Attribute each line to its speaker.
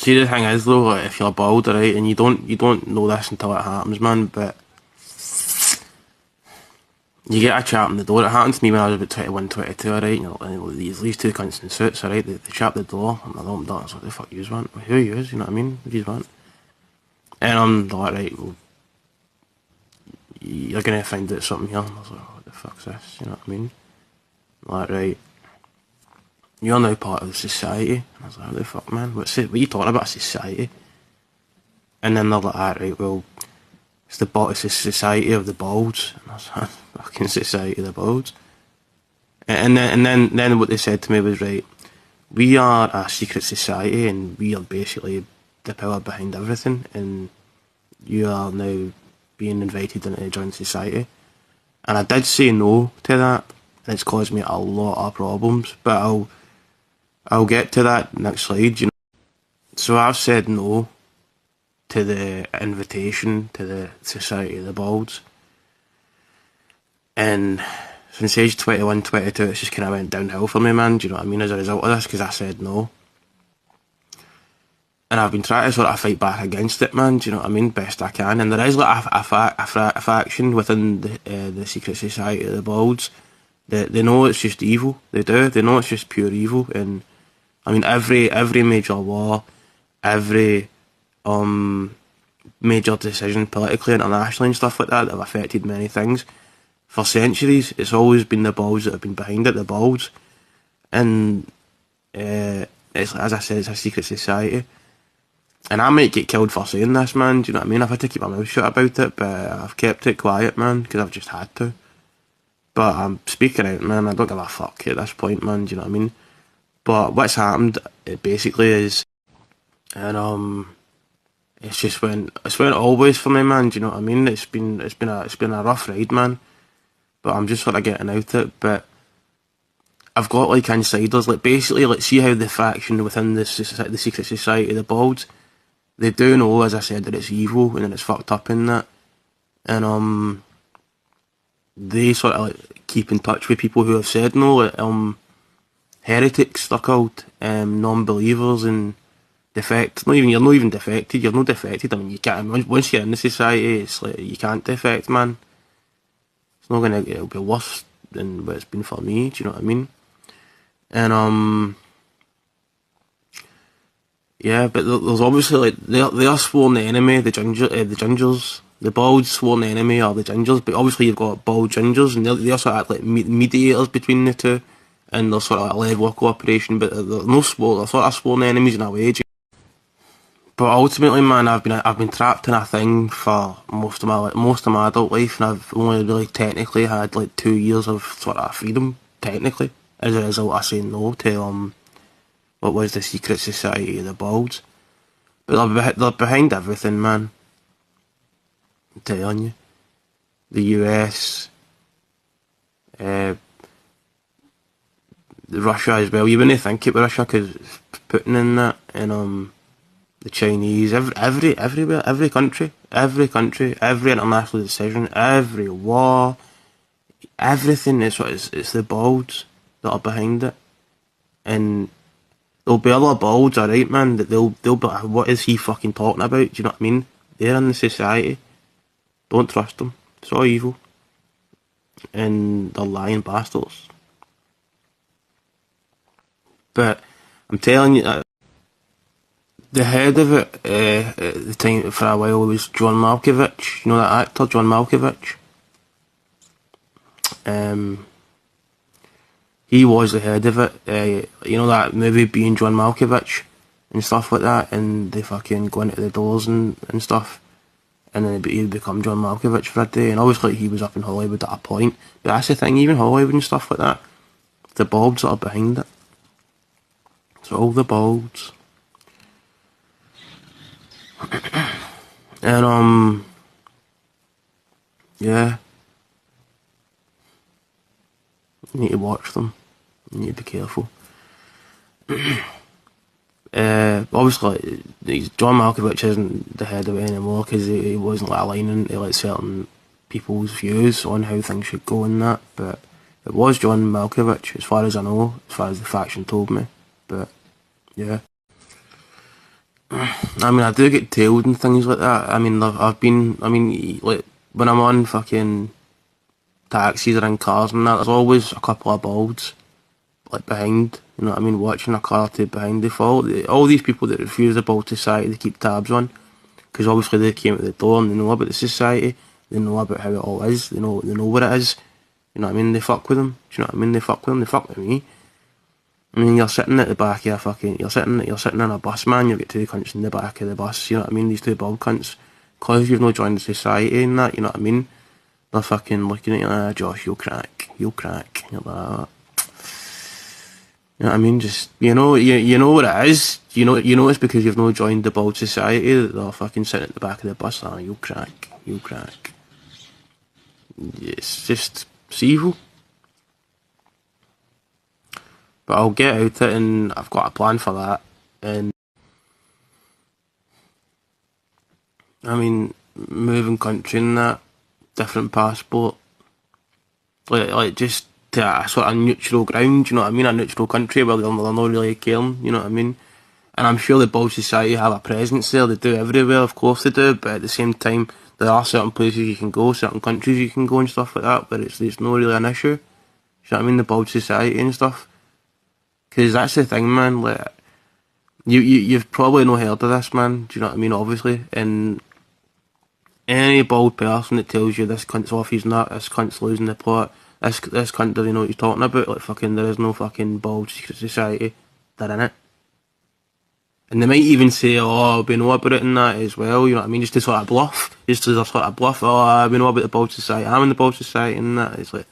Speaker 1: See, the thing is though, like, if you're bald, right, and you don't know this until it happens, man. But you get a chap in the door. It happened to me when I was about 21, 22, alright. These two cunts in suits, alright. They chap the door, and I opened up. I was like, "The fuck yous want? Who are yous? You know what I mean? What do yous want?" And I'm like, "Right, well, you're gonna find out something here." And I was like, "What the fuck's this?" You know what I mean? Like, right, you're now part of the society. And I was like, "What the fuck, man? What are you talking about, society?" And then they're like, "Right, well, it's the society of the balds." And I was like, "Fucking society of the balds." And then what they said to me was, "Right, we are a secret society, and we are basically the power behind everything, and you are now being invited into join society." And I did say no to that, and it's caused me a lot of problems. But I'll get to that next slide. So I've said no to the invitation to the Society of the Balds, and since age 21, 22, it's just kind of went downhill for me, man. Do you know what I mean? As a result of this, because I said no. And I've been trying to sort of fight back against it, man. Do you know what I mean? Best I can. And there is like a faction within the secret society of the Balds. They know it's just evil. They do. They know it's just pure evil. And I mean, every major war, every major decision politically, internationally, and stuff like that have affected many things. For centuries, it's always been the Balds that have been behind it. The Balds, and it's, as I said, it's a secret society. And I might get killed for saying this, man. Do you know what I mean? I've had to keep my mouth shut about it, but I've kept it quiet, man, because I've just had to. But I'm speaking out, man. I don't give a fuck at this point, man. Do you know what I mean? But what's happened, it basically is, and it's went always for me, man. Do you know what I mean? It's been a rough ride, man. But I'm just sort of getting out it. But I've got like insiders, like basically, like see how the faction within the secret society, the Balds, they do know, as I said, that it's evil and that it's fucked up in that, and they sort of like keep in touch with people who have said no, like, heretics they're called, non-believers and you're not even defected, you're not defected. I mean, you can't, once you're in the society, it's like you can't defect, man. It's not gonna, it'll be worse than what it's been for me. Do you know what I mean? And yeah, but there's obviously like they are sworn the enemy, the gingers, the Balds sworn the enemy are the gingers, but obviously you've got Bald gingers, and they also act like mediators between the two, and there's sort of a level of cooperation, but they're no sworn, they're sort of sworn enemies in a way. But ultimately, man, I've been trapped in a thing for most of my adult life, and I've only really technically had like 2 years of sort of freedom, technically, as a result of saying no to what was the secret society of the Balds. But they're behind everything, man. I'm telling you. The US, Russia as well. You wouldn't think it with Russia because Putin in that, and the Chinese, everywhere, every country, every international decision, every war, everything is it's the Balds that are behind it, and there'll be other Balds, alright, man, that they'll be like, what is he fucking talking about? Do you know what I mean? They're in the society. Don't trust them. It's all evil. And they're lying bastards. But I'm telling you, the head of it at the time for a while was John Malkovich. You know that actor, John Malkovich? He was the head of it. You know that movie Being John Malkovich and stuff like that, and they fucking go into the doors and stuff, and then he'd become John Malkovich for a day. And obviously he was up in Hollywood at a point, but that's the thing, even Hollywood and stuff like that, the Balds that are behind it. So all the Balds. And yeah, you need to watch them. You need to be careful. Obviously, John Malkovich isn't the head of it anymore because he wasn't like aligning to like certain people's views on how things should go and that. But it was John Malkovich, as far as I know, as far as the faction told me. But yeah. I mean, I do get tailed and things like that. I mean, like, when I'm on fucking taxis or in cars and that, there's always a couple of balds, like, behind, you know what I mean, watching a car to behind. They follow, all these people that refuse the Bald Society, they keep tabs on, because obviously they came at the door and they know about the society, they know about how it all is, they know what it is, you know what I mean, they fuck with them, do you know what I mean, they fuck with them, they fuck with me. I mean, you're sitting at the back of a fucking, you're sitting in a bus, man, you've got two cunts in the back of the bus, you know what I mean, these two bald cunts, because you've not joined the society and that, you know what I mean, they're fucking looking at you like, Josh, you'll crack, you're like, you know what I mean, just, you know what it is, you know it's because you've not joined the bald society that they're fucking sitting at the back of the bus, you'll crack, it's just, it's evil. But I'll get out it, and I've got a plan for that. And I mean, moving country and that, different passport, like just to a sort of neutral ground. You know what I mean? A neutral country where they're not really caring. You know what I mean? And I'm sure the Bald Society have a presence there. They do everywhere, of course they do. But at the same time, there are certain places you can go, certain countries you can go and stuff like that. But it's not really an issue. You know what I mean? The Bald Society and stuff. Because that's the thing, man, like, you've probably not heard of this, man, do you know what I mean, obviously, and any bald person that tells you this cunt's off his nut, this cunt's losing the plot, this cunt doesn't know what he's talking about, like, fucking, there is no fucking bald secret society, they're in it. And they might even say, oh, we know about it and that as well, you know what I mean, just to sort of bluff, oh, we know about the Bald Society, I'm in the Bald Society and that, it's like,